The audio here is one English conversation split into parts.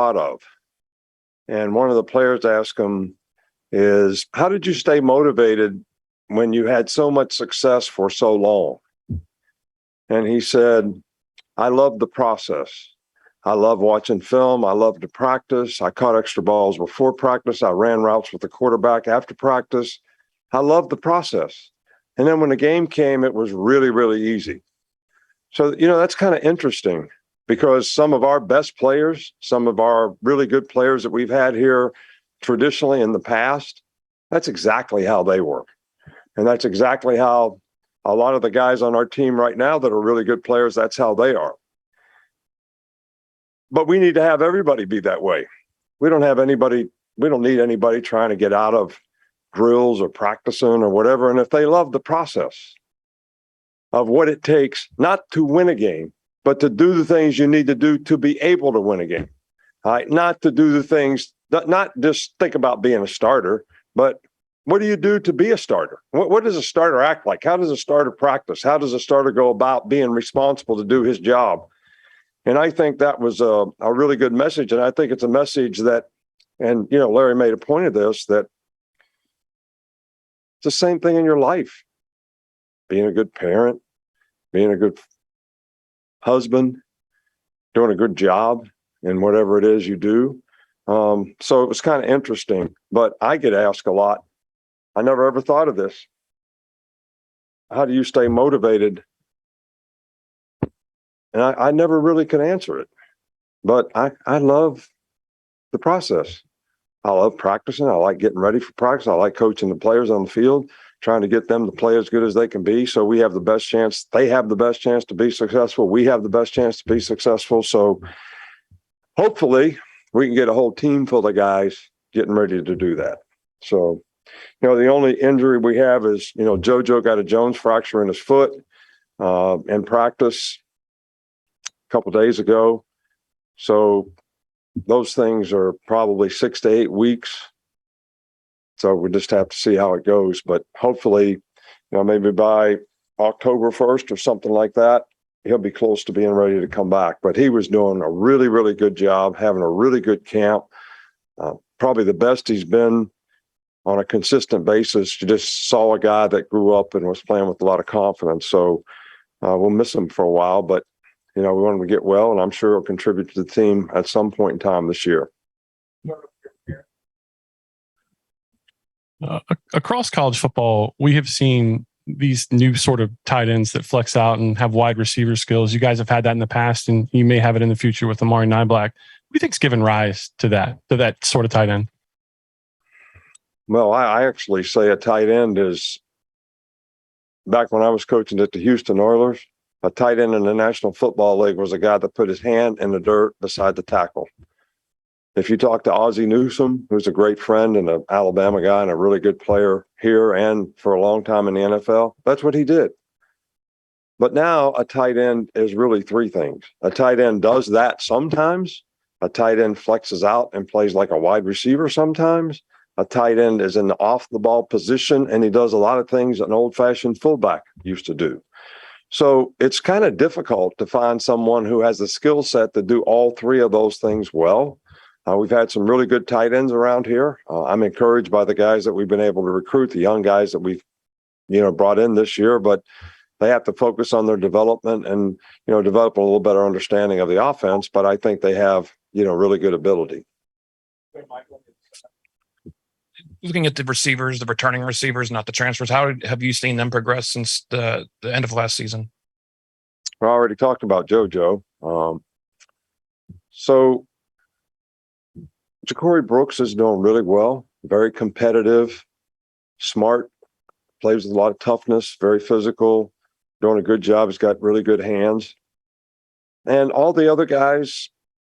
lot of. And one of the players asked him is, how did you stay motivated when you had so much success for so long? And he said, I love the process. I love watching film. I love to practice. I caught extra balls before practice. I ran routes with the quarterback after practice. I love the process. And then when the game came, it was really, really easy. So, that's kind of interesting because some of our best players, some of our really good players that we've had here traditionally in the past, that's exactly how they work. And that's exactly how a lot of the guys on our team right now that are really good players, that's how they are. But we need to have everybody be that way. We don't need anybody trying to get out of drills or practicing or whatever. And if they love the process of what it takes, not to win a game, but to do the things you need to do to be able to win a game. All right? Not to do the things, not just think about being a starter, but what do you do to be a starter? What does a starter act like? How does a starter practice? How does a starter go about being responsible to do his job? And I think that was a really good message. And I think it's a message that, and, Larry made a point of this, that it's the same thing in your life. Being a good parent, being a good husband, doing a good job in whatever it is you do. So it was kind of interesting, but I get asked a lot. I never ever thought of this. How do you stay motivated? And I never really could answer it, but I love the process. I love practicing. I like getting ready for practice. I like coaching the players on the field, trying to get them to play as good as they can be so we have the best chance. They have the best chance to be successful. We have the best chance to be successful. So hopefully we can get a whole team full of guys getting ready to do that. So, the only injury we have is, Jojo got a Jones fracture in his foot in practice a couple days ago. So those things are probably 6 to 8 weeks. So we just have to see how it goes. But hopefully, maybe by October 1st or something like that, he'll be close to being ready to come back. But he was doing a really, really good job, having a really good camp, probably the best he's been on a consistent basis. You just saw a guy that grew up and was playing with a lot of confidence. So we'll miss him for a while, but, we want him to get well, and I'm sure he'll contribute to the team at some point in time this year. Across college football, we have seen these new sort of tight ends that flex out and have wide receiver skills. You guys have had that in the past, and you may have it in the future with Amari Nyblack. What do you think's given rise to that sort of tight end? Well, I actually say a tight end is, back when I was coaching at the Houston Oilers, a tight end in the National Football League was a guy that put his hand in the dirt beside the tackle. If you talk to Ozzie Newsome, who's a great friend and an Alabama guy and a really good player here and for a long time in the NFL, that's what he did. But now a tight end is really three things. A tight end does that sometimes. A tight end flexes out and plays like a wide receiver sometimes. A tight end is in the off-the-ball position, and he does a lot of things an old-fashioned fullback used to do. So it's kind of difficult to find someone who has the skill set to do all three of those things well. We've had some really good tight ends around here. I'm encouraged by the guys that we've been able to recruit, the young guys that we've, brought in this year, but they have to focus on their development and, develop a little better understanding of the offense. But I think they have, really good ability. Looking at the receivers, the returning receivers, not the transfers, how have you seen them progress since the end of last season? I already talked about JoJo. So Ja'Cory Brooks is doing really well, very competitive, smart, plays with a lot of toughness, very physical, doing a good job. He's got really good hands. And all the other guys,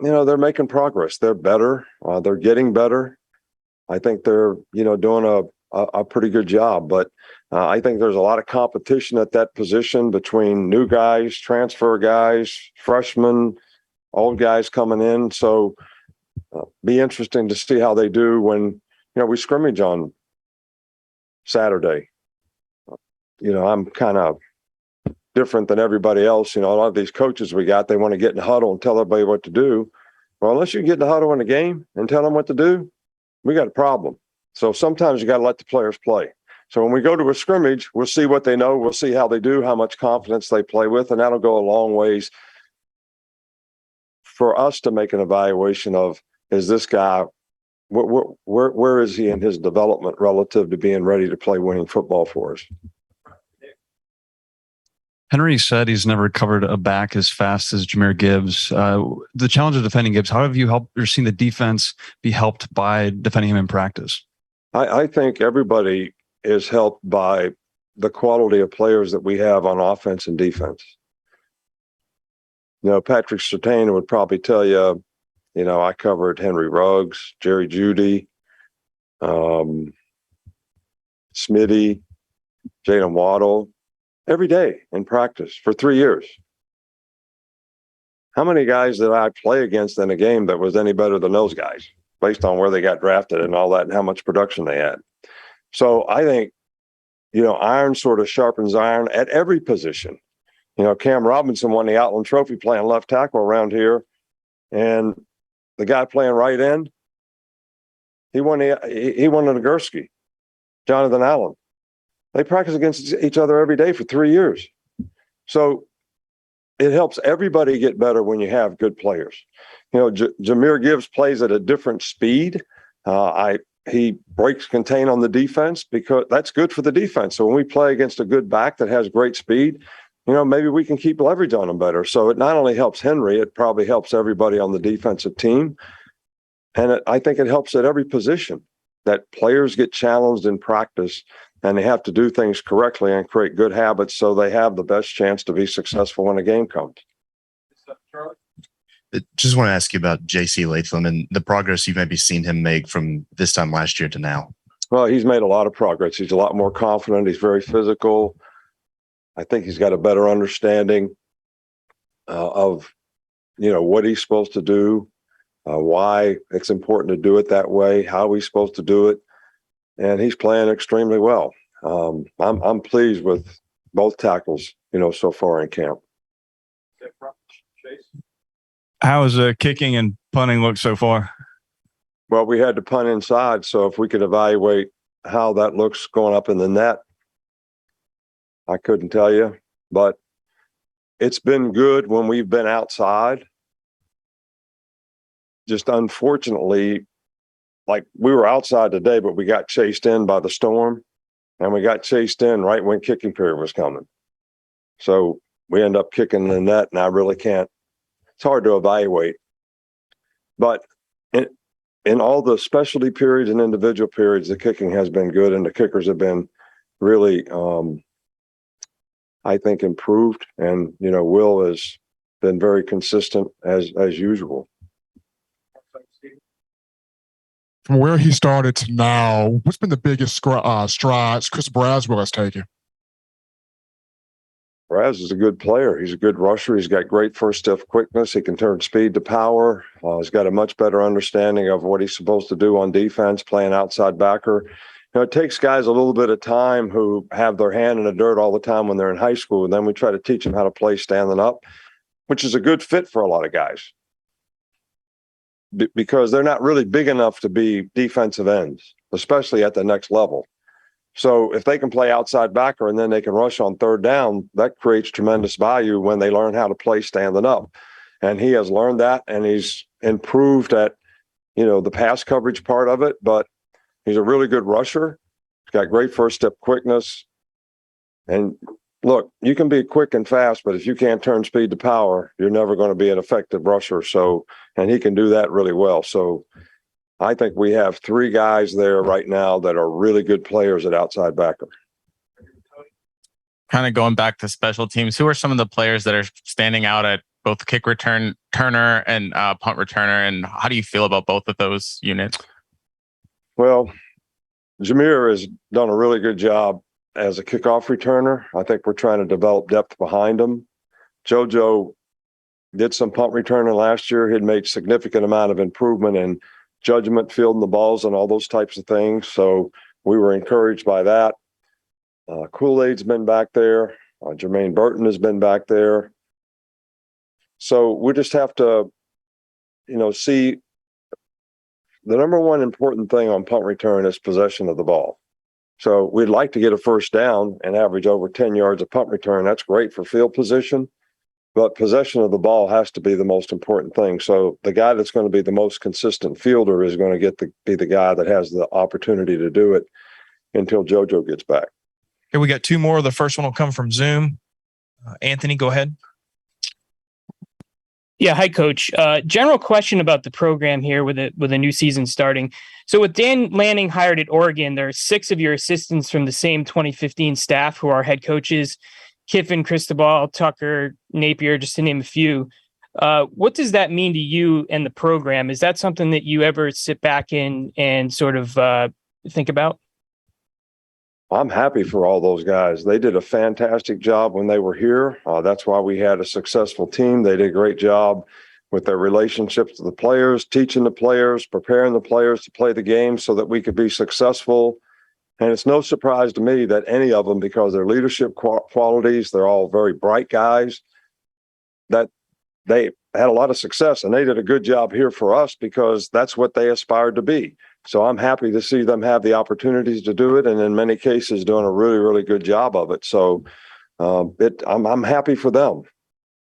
they're making progress. They're better. They're getting better. I think they're, doing a pretty good job. But I think there's a lot of competition at that position between new guys, transfer guys, freshmen, old guys coming in. So be interesting to see how they do when, we scrimmage on Saturday. I'm kind of different than everybody else. A lot of these coaches we got, they want to get in the huddle and tell everybody what to do. Well, unless you get in the huddle in the game and tell them what to do, we got a problem. So sometimes you got to let the players play. So when we go to a scrimmage, we'll see what they know. We'll see how they do, how much confidence they play with, and that'll go a long ways for us to make an evaluation of, is this guy, where is he in his development relative to being ready to play winning football for us? Henry said he's never covered a back as fast as Jahmyr Gibbs. The challenge of defending Gibbs, how have you helped or seen the defense be helped by defending him in practice? I think everybody is helped by the quality of players that we have on offense and defense. You know, Patrick Surtain would probably tell you, you know, I covered Henry Ruggs, Jerry Jeudy, Smitty, Jalen Waddle every day in practice for 3 years. How many guys did I play against in a game that was any better than those guys based on where they got drafted and all that and how much production they had? So I think, you know, iron sort of sharpens iron at every position. You know, Cam Robinson won the Outland Trophy playing left tackle around here, and the guy playing right end, he won the Nagurski, Jonathan Allen. They practice against each other every day for 3 years. So it helps everybody get better when you have good players. You know, Jahmyr Gibbs plays at a different speed. He breaks contain on the defense because that's good for the defense. So when we play against a good back that has great speed, you know, maybe we can keep leverage on him better. So it not only helps Henry, it probably helps everybody on the defensive team. And I think it helps at every position that players get challenged in practice and they have to do things correctly and create good habits so they have the best chance to be successful when a game comes. Just want to ask you about J.C. Latham and the progress you've maybe seen him make from this time last year to now. Well, he's made a lot of progress. He's a lot more confident. He's very physical. I think he's got a better understanding of, you know, what he's supposed to do, why it's important to do it that way, how he's supposed to do it, and he's playing extremely well. I'm pleased with both tackles, you know, so far in camp. How has kicking and punting looked so far? Well, we had to punt inside, so if we could evaluate how that looks going up in the net, I couldn't tell you, but it's been good when we've been outside. Just unfortunately, like we were outside today, but we got chased in by the storm, and we got chased in right when kicking period was coming. So we end up kicking the net, and I really can't. It's hard to evaluate. But in all the specialty periods and individual periods, the kicking has been good, and the kickers have been really, I think, improved. And, you know, Will has been very consistent as usual. From where he started to now, what's been the biggest strides Chris Braswell has taken? Braz is a good player. He's a good rusher. He's got great first step quickness. He can turn speed to power. He's got a much better understanding of what he's supposed to do on defense, playing outside backer. You know, it takes guys a little bit of time who have their hand in the dirt all the time when they're in high school, and then we try to teach them how to play standing up, which is a good fit for a lot of guys because they're not really big enough to be defensive ends, especially at the next level. So if they can play outside backer and then they can rush on third down, that creates tremendous value when they learn how to play standing up. And he has learned that, and he's improved at, you know, the pass coverage part of it, but he's a really good rusher. He's got great first step quickness. And look, you can be quick and fast, but if you can't turn speed to power, you're never going to be an effective rusher. So, and he can do that really well. So I think we have three guys there right now that are really good players at outside backer. Kind of going back to special teams, who are some of the players that are standing out at both kick returner and punt returner, and how do you feel about both of those units? Well, Jahmyr has done a really good job as a kickoff returner. I think we're trying to develop depth behind him. Jojo did some punt returning last year. He'd made significant amount of improvement in judgment, fielding the balls, and all those types of things. So we were encouraged by that. Kool-Aid's been back there. Jermaine Burton has been back there. So we just have to see the number one important thing on punt return is possession of the ball. So we'd like to get a first down and average over 10 yards of punt return. That's great for field position, but possession of the ball has to be the most important thing. So the guy that's going to be the most consistent fielder is going to be the guy that has the opportunity to do it until Jojo gets back. Okay, we got two more. The first one will come from Zoom. Anthony, go ahead. Yeah, hi, Coach. General question about the program here with a new season starting. So with Dan Lanning hired at Oregon, there are 6 of your assistants from the same 2015 staff who are head coaches: Kiffin, Cristobal, Tucker, Napier, just to name a few. What does that mean to you and the program? Is that something that you ever sit back in and sort of think about? I'm happy for all those guys. They did a fantastic job when they were here. That's why we had a successful team. They did a great job with their relationships with the players, teaching the players, preparing the players to play the game so that we could be successful. And it's no surprise to me that any of them, because their leadership qualities, they're all very bright guys, that they had a lot of success, and they did a good job here for us because that's what they aspired to be. So I'm happy to see them have the opportunities to do it, and in many cases doing a really, really good job of it. So I'm happy for them.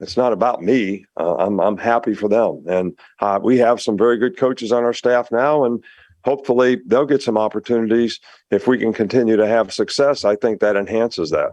It's not about me. I'm happy for them, and we have some very good coaches on our staff now, and hopefully they'll get some opportunities. If we can continue to have success, I think that enhances that.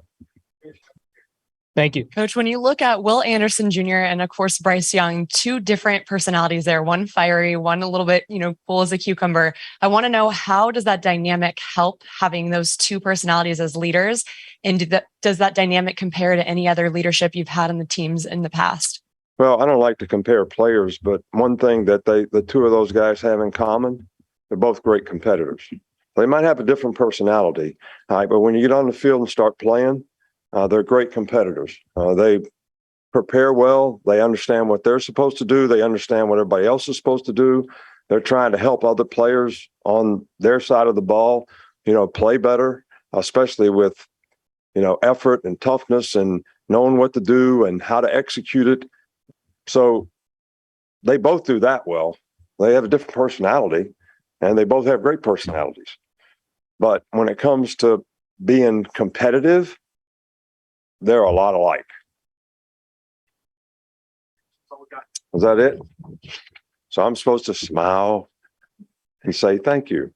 Thank you. Coach, when you look at Will Anderson Jr. and of course Bryce Young, two different personalities there, one fiery, one a little bit, cool as a cucumber. I want to know, how does that dynamic help, having those two personalities as leaders? And does that dynamic compare to any other leadership you've had on the teams in the past? Well, I don't like to compare players, but one thing that the two of those guys have in common, they're both great competitors. They might have a different personality, but when you get on the field and start playing, they're great competitors. They prepare well. They understand what they're supposed to do. They understand what everybody else is supposed to do. They're trying to help other players on their side of the ball, play better, especially with, effort and toughness and knowing what to do and how to execute it. So they both do that well. They have a different personality, and they both have great personalities. But when it comes to being competitive, they're a lot alike. Is that it? So I'm supposed to smile and say thank you.